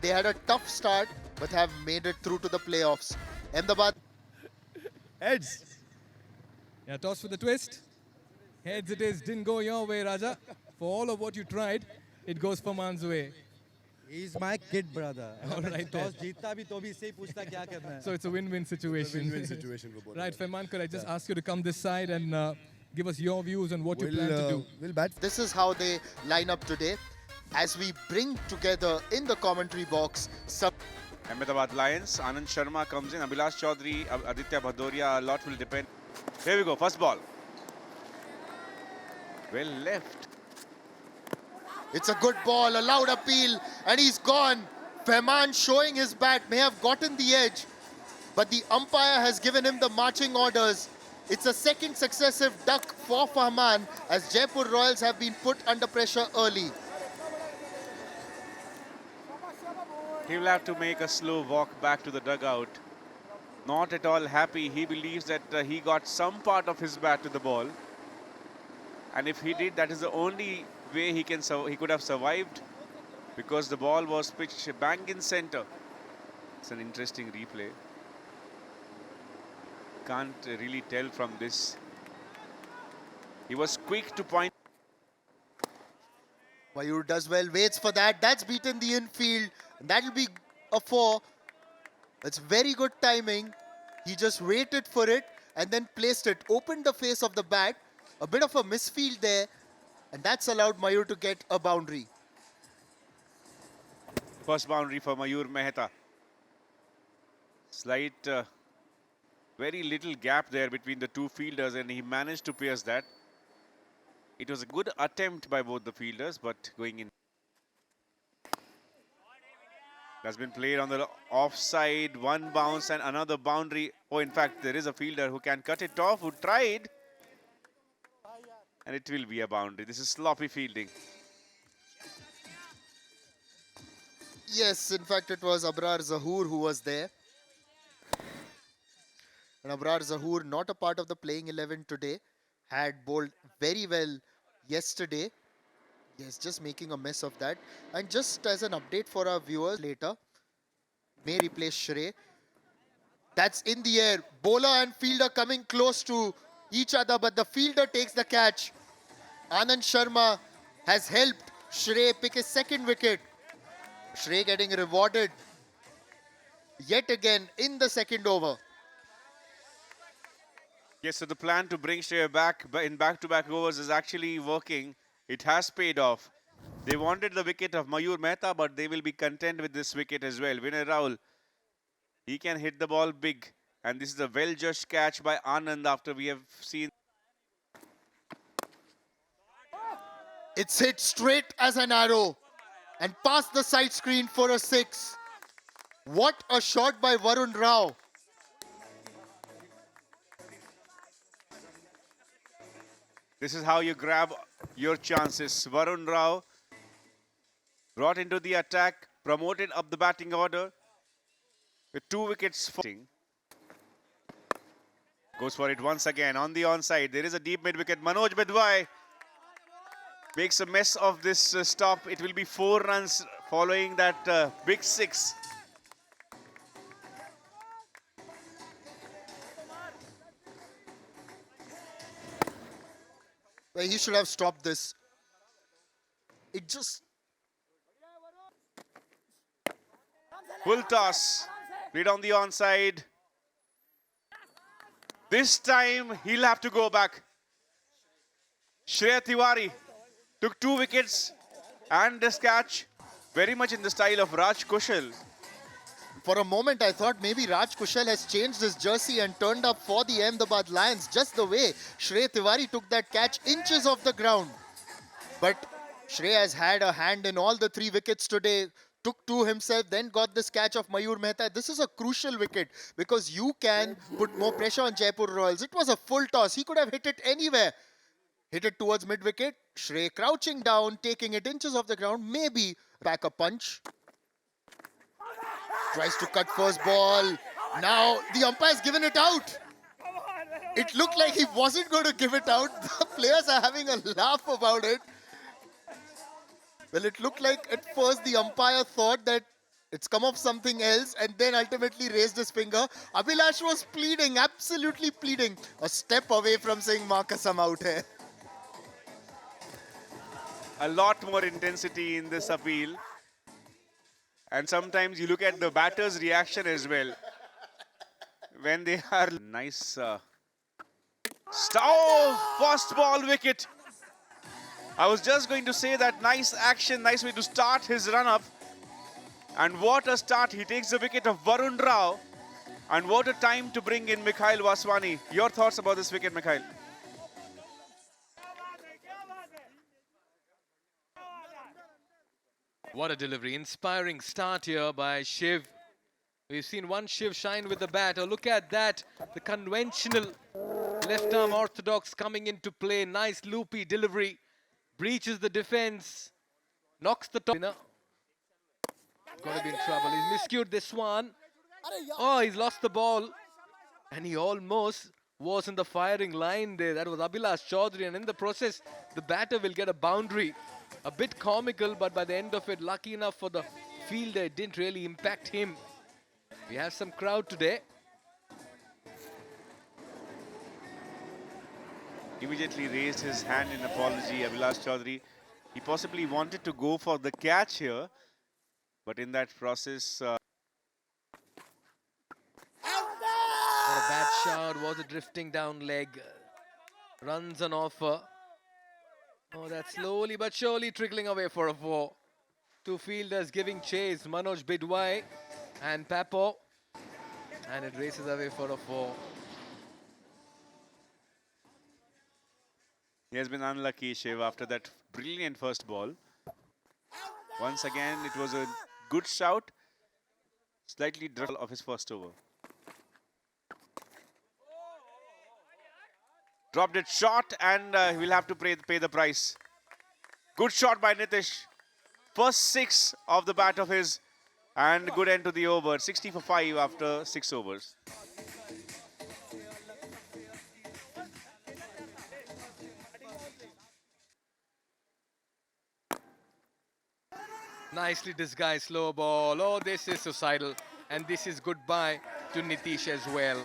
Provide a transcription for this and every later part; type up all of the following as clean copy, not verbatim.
they had a tough start, but have made it through to the playoffs. Ahmedabad. Heads. Yeah, toss for the twist. Heads it is. Didn't go your way, Raja. For all of what you tried, it goes for Man's way. He's my kid brother. All right toss then. जीतता भी तो भी इससे ही पूछता क्या करना है. So it's a win-win situation. Win-win situation for both. Right, Fehman, could I just ask you to come this side and give us your views on what you plan to do? We'll bat. This is how they line up today. As we bring together in the commentary box some Ahmedabad Lions, Anand Sharma comes in, Abhilash Chaudhary, Aditya Bhadoria, a lot will depend. Here we go, first ball. Well left. It's a good ball, a loud appeal, and he's gone. Fehman showing his bat may have gotten the edge, but the umpire has given him the marching orders. It's a second successive duck for Fehman as Jaipur Royals have been put under pressure early. He will have to make a slow walk back to the dugout. Not at all happy. He believes that he got some part of his bat to the ball. And if he did, that is the only way he could have survived, because the ball was pitched bang in center. It's an interesting replay. Can't really tell from this. He was quick to point. Mayur does well, waits for that. That's beaten the infield. That'll be a 4. It's very good timing. He just waited for it and then placed it. Opened the face of the bat. A bit of a misfield there. And that's allowed Mayur to get a boundary. First boundary for Mayur Mehta. Slight, very little gap there between the two fielders, and he managed to pierce that. It was a good attempt by both the fielders, but going in. That's been played on the offside, one bounce and another boundary. Oh, in fact, there is a fielder who can cut it off, who tried. And it will be a boundary. This is sloppy fielding. Yes, in fact, it was Abrar Zahoor who was there. And Abrar Zahoor, not a part of the playing 11 today, had bowled very well yesterday. Yes, just making a mess of that. And just as an update for our viewers later, may replace Shray. That's in the air. Bowler and fielder coming close to each other, but the fielder takes the catch. Anand Sharma has helped Shray pick his second wicket. Shray getting rewarded yet again in the second over. Yes, so the plan to bring Shray back in back-to-back overs is actually working. It has paid off. They wanted the wicket of Mayur Mehta, but they will be content with this wicket as well. Vinay Rahul, he can hit the ball big. And this is a well-judged catch by Anand after we have seen. It's hit straight as an arrow and past the side screen for a 6. What a shot by Varun Rao. This is how you grab your chances. Varun Rao brought into the attack, promoted up the batting order with 2 wickets. Goes for it once again on the onside. There is a deep mid-wicket. Manoj Bedwai makes a mess of this stop. It will be 4 runs following that big 6. Well, he should have stopped this. It just... Full toss. Played on the onside. This time he'll have to go back. Shray Tiwari took 2 wickets and this catch very much in the style of Raj Kushal. For a moment, I thought maybe Raj Kushal has changed his jersey and turned up for the Ahmedabad Lions, just the way Shray Tiwari took that catch inches off the ground. But Shray has had a hand in all the 3 wickets today, took 2 himself, then got this catch of Mayur Mehta. This is a crucial wicket because you can put more pressure on Jaipur Royals. It was a full toss. He could have hit it anywhere. Hit it towards mid-wicket. Shray crouching down, taking it inches off the ground. Maybe back a punch. Tries to cut first ball. Now the umpire's given it out. It looked like he wasn't going to give it out. The players are having a laugh about it. Well, it looked like at first the umpire thought that It's come off something else and then ultimately raised his finger. Abhilash was pleading, absolutely pleading. A step away from saying Marcus, I'm out here. A lot more intensity in this appeal. And sometimes you look at the batter's reaction as well. When they are nice. Oh, first ball wicket. I was just going to say that nice action, nice way to start his run up. And what a start. He takes the wicket of Varun Rao. And what a time to bring in Mikhail Vaswani. Your thoughts about this wicket, Mikhail? What a delivery. Inspiring start here by Shiv. We've seen one Shiv shine with the bat. Oh, look at that. The conventional left arm orthodox coming into play. Nice loopy delivery. Breaches the defense. Knocks the top. Gonna be in trouble. He's miscued this one. Oh, he's lost the ball. And he almost was in the firing line there. That was Abhilash Chaudhary. And in the process, the batter will get a boundary. A bit comical, but by the end of it, lucky enough for the fielder, it didn't really impact him. We have some crowd today. Immediately raised his hand in apology, Abhilash Chaudhary. He possibly wanted to go for the catch here, but in that process... Not a bad shot, was a drifting down leg. Runs on offer. Oh, that's slowly but surely trickling away for a 4. Two fielders giving chase, Manoj Bidwai and Papo. And it races away for a 4. He has been unlucky, Shiv, after that brilliant first ball. Once again, it was a good shout. Slightly drill of his first over. Dropped it short and he will have to pay the price. Good shot by Nitish. First 6 of the bat of his and good end to the over. 60 for 5 after 6 overs. Nicely disguised slow ball. Oh, this is suicidal. And this is goodbye to Nitish as well.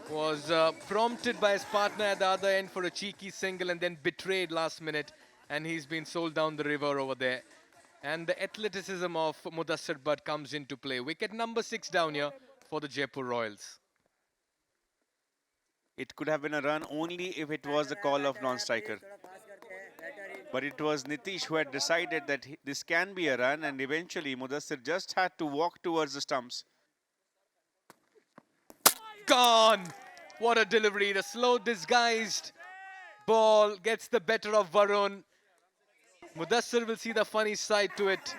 Was prompted by his partner at the other end for a cheeky single and then betrayed last minute. And he's been sold down the river over there. And the athleticism of Mudassir Butt comes into play. Wicket number 6 down here for the Jaipur Royals. It could have been a run only if it was the call of non-striker. But it was Nitish who had decided that this can be a run, and eventually Mudassir just had to walk towards the stumps. Gone! What a delivery. The slow disguised ball gets the better of Varun. Mudassir will see the funny side to it,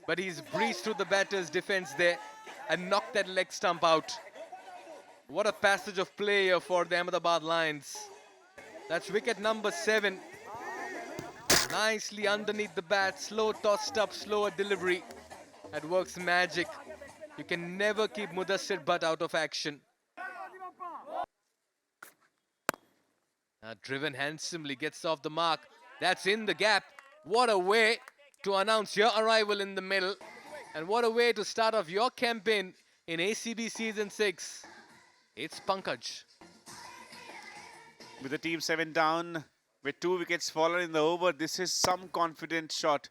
but he's breezed through the batter's defense there and knocked that leg stump out. What a passage of play here for the Ahmedabad Lions. That's wicket number 7. Nicely underneath the bat, slow tossed up, slower delivery. That works magic. You can never keep Mudassir Butt out of action. Driven handsomely, gets off the mark. That's in the gap. What a way to announce your arrival in the middle. And what a way to start off your campaign in ACB Season 6. It's Pankaj. With the team 7 down, with 2 wickets fallen in the over, this is some confident shot.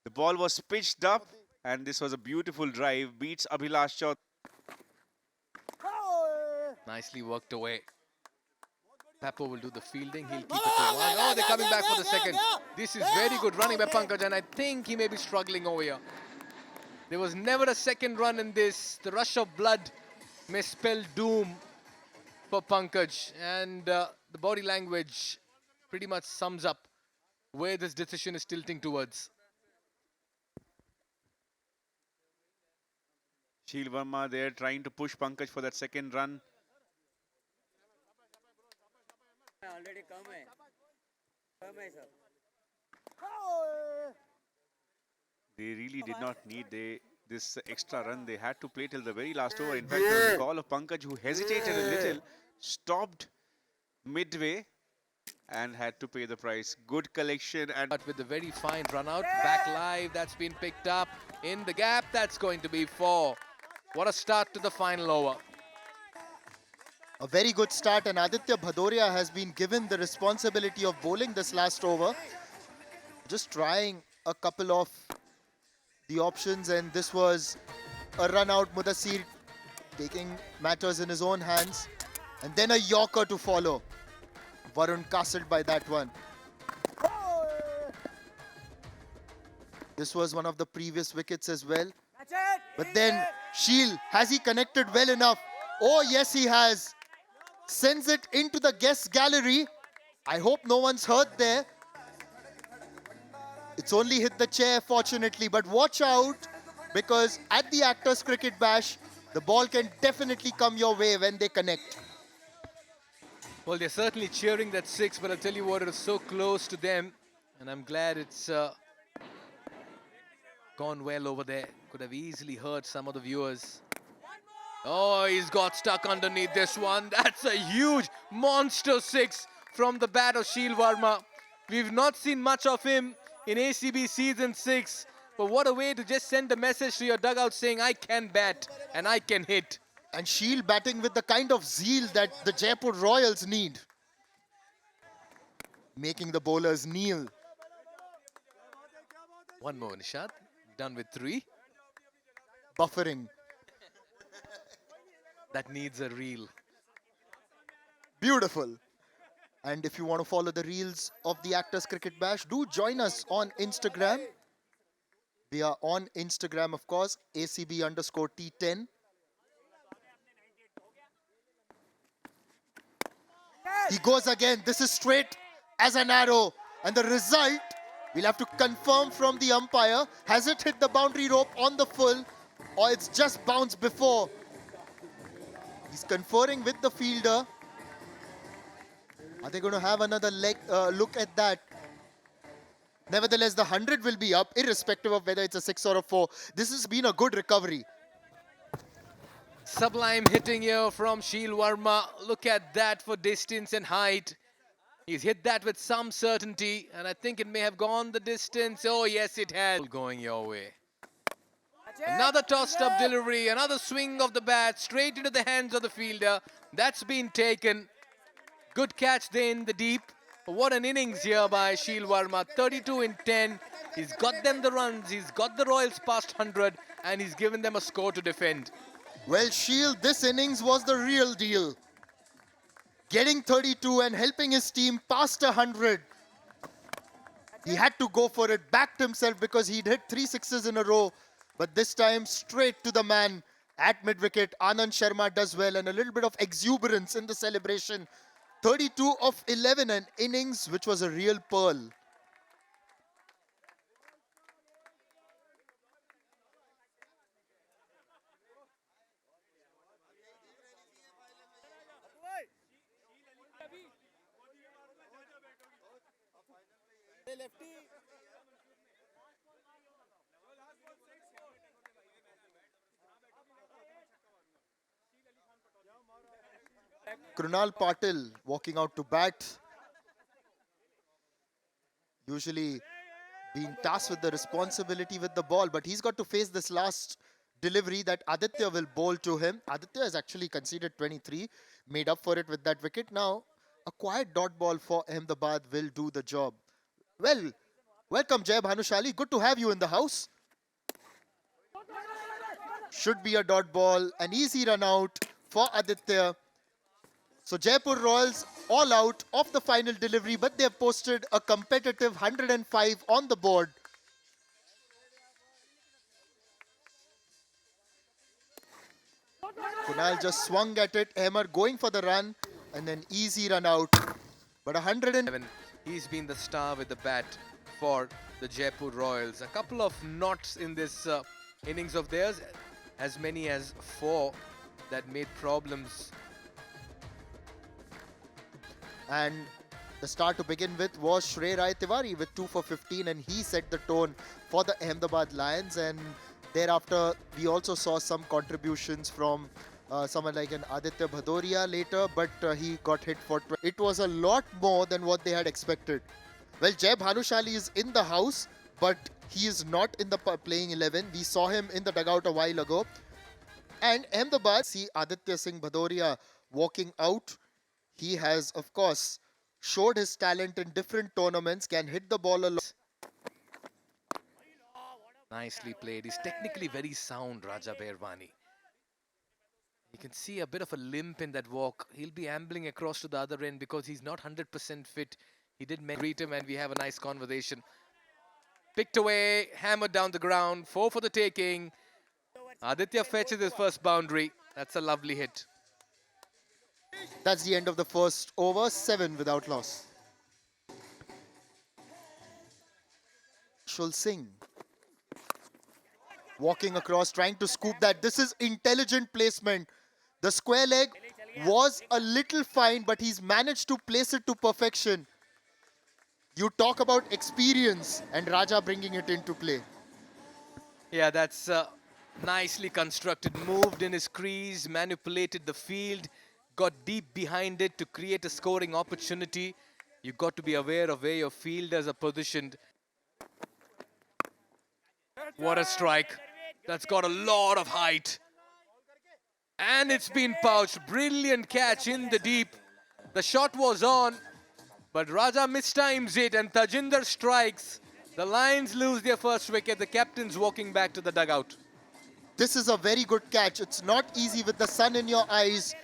The ball was pitched up, and this was a beautiful drive. Beats Abhilash Chaudhary. Nicely worked away. Papo will do the fielding. He'll keep it to 1. Oh, they're coming back for the second. This is very good running by Pankaj, and I think he may be struggling over here. There was never a second run in this. The rush of blood may spell doom for Pankaj, and the body language pretty much sums up where this decision is tilting towards. Sheel Verma there trying to push Pankaj for that second run. They really did not need this extra run. They had to play till the very last over. In fact, it was the call of Pankaj, who hesitated a little, stopped midway and had to pay the price. Good collection. And But with the very fine run out, back live, that's been picked up. In the gap, that's going to be 4. What a start to the final over. A very good start, and Aditya Bhadoria has been given the responsibility of bowling this last over. Just trying a couple of the options, and this was a run out. Mudassir taking matters in his own hands, and then a Yorker to follow. Varun castled by that one. This was one of the previous wickets as well. But then Sheel, has he connected well enough? Oh yes, he has. Sends it into the guest gallery. I hope no one's hurt there. It's only hit the chair, fortunately, but watch out, because at the Actors Cricket Bash, the ball can definitely come your way when they connect. Well, they're certainly cheering that 6, but I'll tell you what, it is so close to them, and I'm glad it's gone well over there. Could have easily hurt some of the viewers. Oh, he's got stuck underneath this one. That's a huge monster 6 from the bat of Sheel Verma. We've not seen much of him in ACB Season 6, but what a way to just send a message to your dugout saying, I can bat and I can hit. And Sheel batting with the kind of zeal that the Jaipur Royals need. Making the bowlers kneel. One more, Nishad. Done with 3. Buffering. That needs a reel. Beautiful. And if you want to follow the reels of the Actors Cricket Bash, do join us on Instagram. We are on Instagram, of course, ACB_T10. He goes again. This is straight as an arrow. And the result, we'll have to confirm from the umpire. Has it hit the boundary rope on the full, or it's just bounced before? He's conferring with the fielder. Are they going to have another look at that? Nevertheless, the 100 will be up, irrespective of whether it's a 6 or a 4. This has been a good recovery. Sublime hitting here from Sheel Verma. Look at that for distance and height. He's hit that with some certainty, and I think it may have gone the distance. Oh, yes, it has. Going your way. Another tossed up delivery, another swing of the bat straight into the hands of the fielder. That's been taken. Good catch there in the deep. What an innings here by Sheel Verma. 32 in 10. He's got them the runs. He's got the Royals past 100, and he's given them a score to defend. Well, Sheel, this innings was the real deal. Getting 32 and helping his team past 100. He had to go for it, backed himself because he'd hit 3 sixes in a row. But this time, straight to the man at mid-wicket. Anand Sharma does well, and a little bit of exuberance in the celebration. 32 of 11, an innings which was a real pearl. Krunal Patil walking out to bat. Usually being tasked with the responsibility with the ball, but he's got to face this last delivery that Aditya will bowl to him. Aditya has actually conceded 23, made up for it with that wicket. Now, a quiet dot ball for Ahmedabad will do the job. Well, welcome Jay Bhanushali. Good to have you in the house. Should be a dot ball, an easy run out for Aditya. So Jaipur Royals all out of the final delivery, but they have posted a competitive 105 on the board. Kunal just swung at it. Ahmer going for the run and an easy run out. But 100. He's been the star with the bat for the Jaipur Royals. A couple of knots in this innings of theirs, as many as 4 that made problems. And the start to begin with was Shray Tiwari with 2 for 15, and he set the tone for the Ahmedabad Lions. And thereafter, we also saw some contributions from someone like an Aditya Bhadoria later, but he got hit for 20. It was a lot more than what they had expected. Well, Jay Bhanushali is in the house. but he is not in the playing 11. We saw him in the dugout a while ago. And Ahmedabad, see Aditya Singh Bhadoria walking out. He has, of course, showed his talent in different tournaments, can hit the ball a lot. Nicely played. He's technically very sound, Raja Behrwani. You can see a bit of a limp in that walk. He'll be ambling across to the other end because he's not 100% fit. He did greet him and we have a nice conversation. Picked away, hammered down the ground, 4 for the taking. Aditya fetches his first boundary. That's a lovely hit. That's the end of the first over, 7 without loss. Shul Singh walking across, trying to scoop that. This is intelligent placement. The square leg was a little fine, but he's managed to place it to perfection. You talk about experience and Raja bringing it into play. Yeah, that's nicely constructed. Moved in his crease, manipulated the field, got deep behind it to create a scoring opportunity. You got to be aware of where your fielders are positioned. What a strike. That's got a lot of height. And it's been pouched. Brilliant catch in the deep. The shot was on, but Raja mistimes it and Tajinder strikes. The Lions lose their first wicket. The captain's walking back to the dugout. This is a very good catch. It's not easy with the sun in your eyes.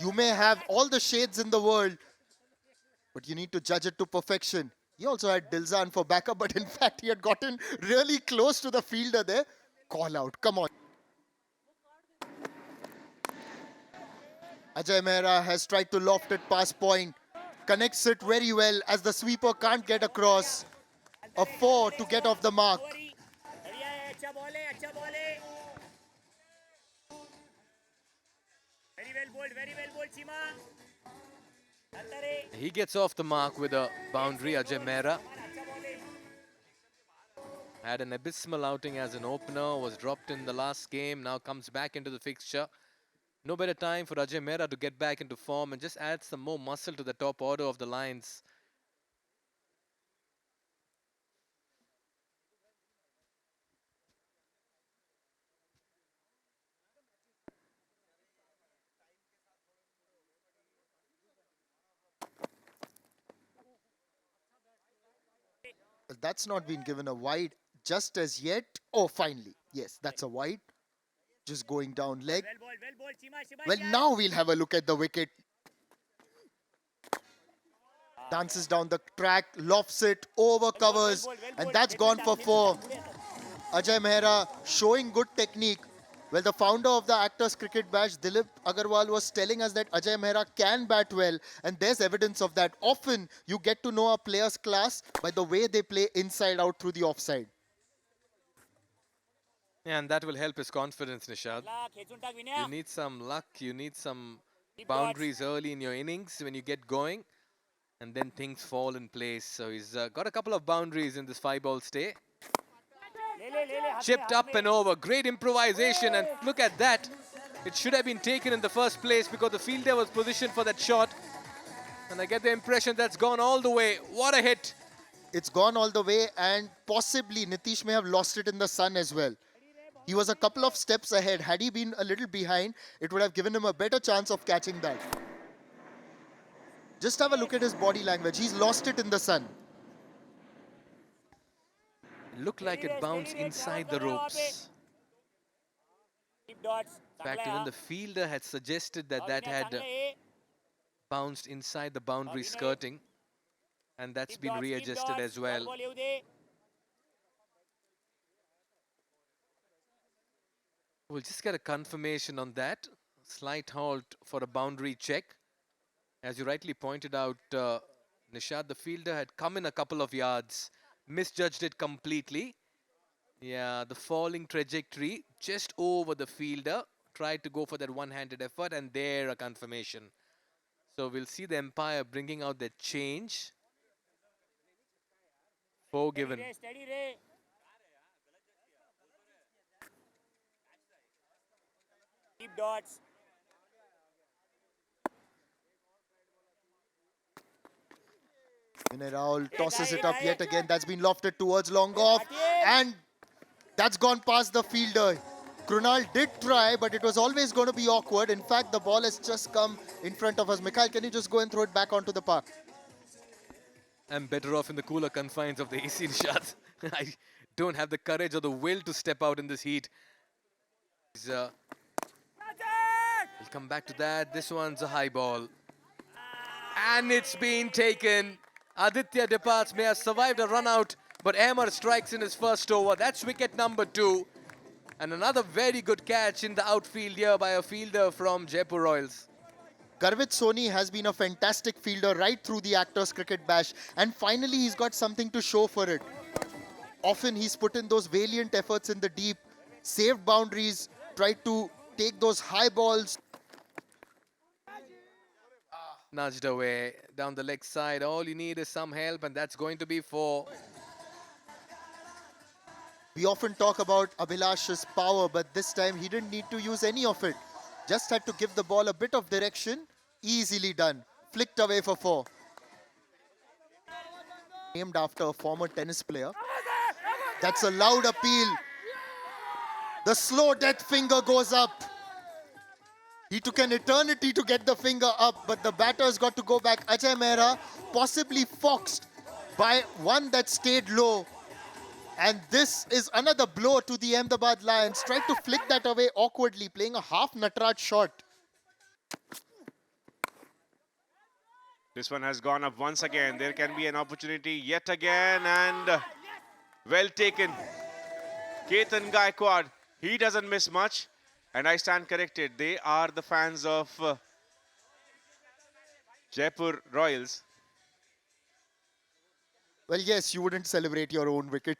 You may have all the shades in the world, but you need to judge it to perfection. He also had Dilzan for backup, but in fact, he had gotten really close to the fielder there. Call out, come on. Ajay Mehra has tried to loft it past point. Connects it very well as the sweeper can't get across. A 4 to get off the mark. He gets off the mark with a boundary, Ajay Mehra. Had an abysmal outing as an opener, was dropped in the last game, now comes back into the fixture. No better time for Ajay Mehra to get back into form and just add some more muscle to the top order of the Lions. That's not been given a wide just as yet. Oh, finally. Yes, that's a wide. Just going down leg. Well, now we'll have a look at the wicket. Dances down the track, lofts it, over covers, and that's gone for 4. Ajay Mehra showing good technique. Well, the founder of the Actors Cricket Badge, Dilip Agarwal, was telling us that Ajay Mehra can bat well, and there's evidence of that. Often, you get to know a player's class by the way they play inside out through the offside. Yeah, and that will help his confidence, Nishad. You need some luck, you need some boundaries early in your innings when you get going, and then things fall in place. So he's got a couple of boundaries in this 5-ball stay. Chipped up and over, great improvisation, and look at that. It should have been taken in the first place because the fielder was positioned for that shot. And I get the impression that's gone all the way. What a hit. It's gone all the way, and possibly Nitish may have lost it in the sun as well. He was a couple of steps ahead. Had he been a little behind, it would have given him a better chance of catching that. Just have a look at his body language. He's lost it in the sun. It looked like it bounced inside the ropes. In fact, even the fielder had suggested that that had bounced inside the boundary skirting. And that's been readjusted as well. We'll just get a confirmation on that. Slight halt for a boundary check. As you rightly pointed out, Nishad, the fielder had come in a couple of yards, misjudged it completely. Yeah, the falling trajectory just over the fielder. Tried to go for that one-handed effort, and there a confirmation. So we'll see the umpire bringing out that change. 4 given. Deep dots. Rao tosses it up yet again. That's been lofted towards long off. And that's gone past the fielder. Krunal did try, but it was always going to be awkward. In fact, the ball has just come in front of us. Mikhail, can you just go and throw it back onto the park? I'm better off in the cooler confines of the AC shots. I don't have the courage or the will to step out in this heat. We'll come back to that. This one's a high ball. And it's been taken. Aditya departs, may have survived a run out, but Ahmed strikes in his first over. That's wicket number 2. And another very good catch in the outfield here by a fielder from Jaipur Royals. Garvit Soni has been a fantastic fielder right through the Actors Cricket Bash, and finally he's got something to show for it. Often he's put in those valiant efforts in the deep, saved boundaries, tried to take those high balls. Nudged away down the leg side. All you need is some help, and that's going to be 4. We often talk about Abhilash's power, but this time he didn't need to use any of it. Just had to give the ball a bit of direction. Easily done. Flicked away for 4. Named after a former tennis player. That's a loud appeal. The slow death finger goes up. He took an eternity to get the finger up, but the batter's got to go back. Ajay Mehra possibly foxed by one that stayed low. And this is another blow to the Ahmedabad Lions. Tried to flick that away awkwardly, playing a half Natraj shot. This one has gone up once again. There can be an opportunity yet again, and well taken. Ketan Gaikwad, he doesn't miss much. And I stand corrected. They are the fans of Jaipur Royals. Well, yes, you wouldn't celebrate your own wicket.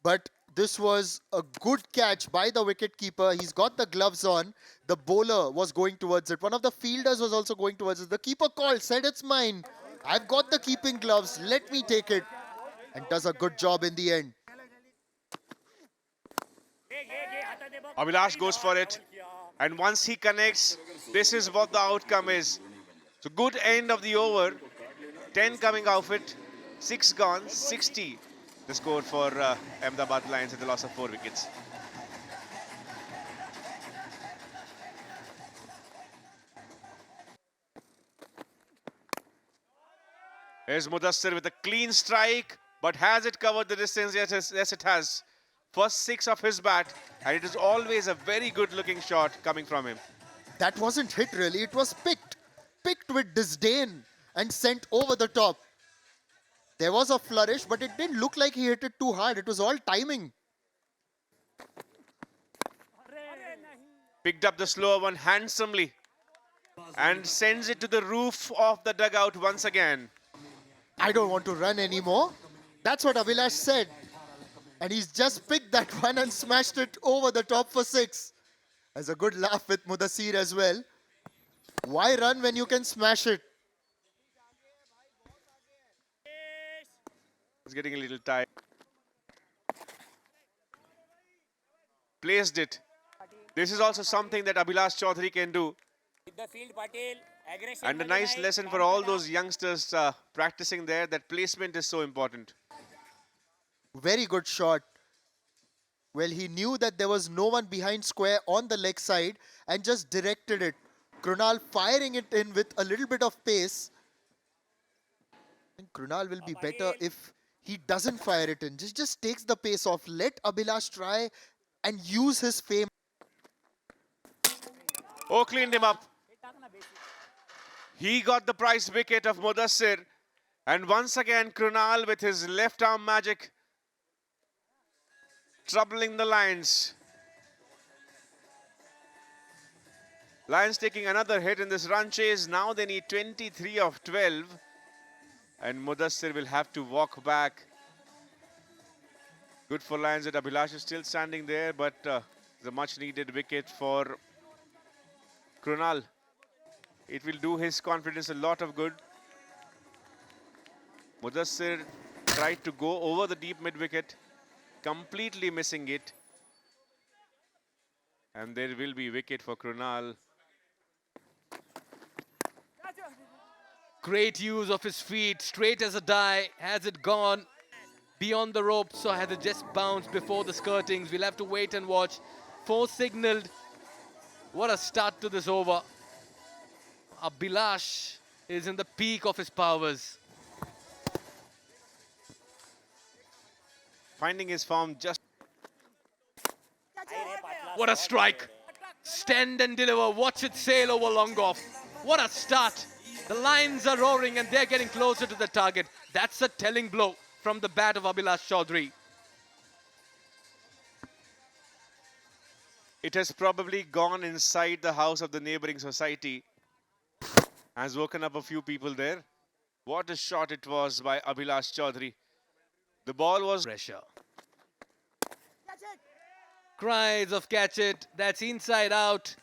But this was a good catch by the wicketkeeper. He's got the gloves on. The bowler was going towards it. One of the fielders was also going towards it. The keeper called, said it's mine. I've got the keeping gloves. Let me take it. And does a good job in the end. Abhilash goes for it. And once he connects, this is what the outcome is. So good end of the over. 10 coming off it. 6 gone, 60. The score for Ahmedabad Lions at the loss of 4 wickets. Here's Mudassir with a clean strike, but has it covered the distance? Yes, it has. First 6 of his bat, and it is always a very good looking shot coming from him. That wasn't hit really, it was picked. Picked with disdain and sent over the top. There was a flourish, but it didn't look like he hit it too hard. It was all timing. Picked up the slower one handsomely and sends it to the roof of the dugout once again. I don't want to run anymore. That's what Abhilash said. And he's just picked that one and smashed it over the top for 6. There's a good laugh with Mudassir as well. Why run when you can smash it? It's getting a little tight. Placed it. This is also something that Abhilash Chaudhary can do. And a nice lesson for all those youngsters practicing there, that placement is so important. Very good shot. Well, he knew that there was no one behind square on the leg side and just directed it. Krunal firing it in with a little bit of pace. And Krunal will be better if he doesn't fire it in. Just takes the pace off. Let Abhilash try and use his fame. Oh, cleaned him up. He got the prize wicket of Mudassir. And once again, Krunal with his left arm magic, troubling the Lions. Lions taking another hit in this run chase. Now they need 23 of 12. And Mudassir will have to walk back. Good for Lions that Abhilash is still standing there, but the much needed wicket for Krunal. It will do his confidence a lot of good. Mudassir tried to go over the deep mid wicket, completely missing it. And there will be wicket for Krunal. Great use of his feet, straight as a die. Has it gone beyond the ropes, or has it just bounced before the skirtings? We'll have to wait and watch. 4 signaled. What a start to this over. Abhilash is in the peak of his powers. Finding his form just. What a strike. Stand and deliver. Watch it sail over long off. What a start. The Lions are roaring and they're getting closer to the target. That's a telling blow from the bat of Abhilash Chaudhary. It has probably gone inside the house of the neighboring society. Has woken up a few people there. What a shot it was by Abhilash Chaudhary. The ball was. Pressure. Cries of catch it. That's inside out.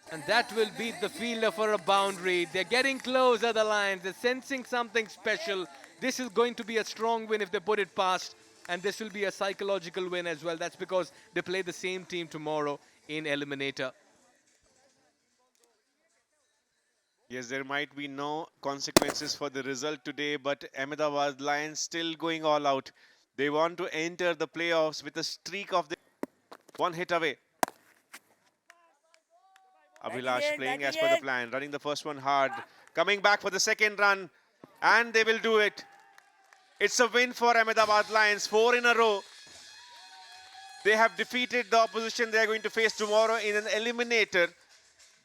And that will beat the fielder for a boundary. They're getting closer, the Lions. They're sensing something special. This is going to be a strong win if they put it past. And this will be a psychological win as well. That's because they play the same team tomorrow in Eliminator. Yes, there might be no consequences for the result today, but Ahmedabad Lions still going all out. They want to enter the playoffs with a streak of the 1 hit away. Abhilash playing as per the plan, running the first one hard, coming back for the second run, and they will do it. It's a win for Ahmedabad Lions, 4 in a row. They have defeated the opposition they are going to face tomorrow in an eliminator.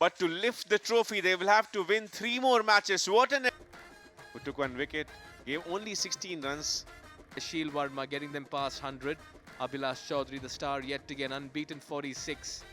But to lift the trophy, they will have to win 3 more matches. What an... Who took 1 wicket, gave only 16 runs. Sheel Verma getting them past 100. Abhilash Chaudhary, the star, yet again unbeaten 46.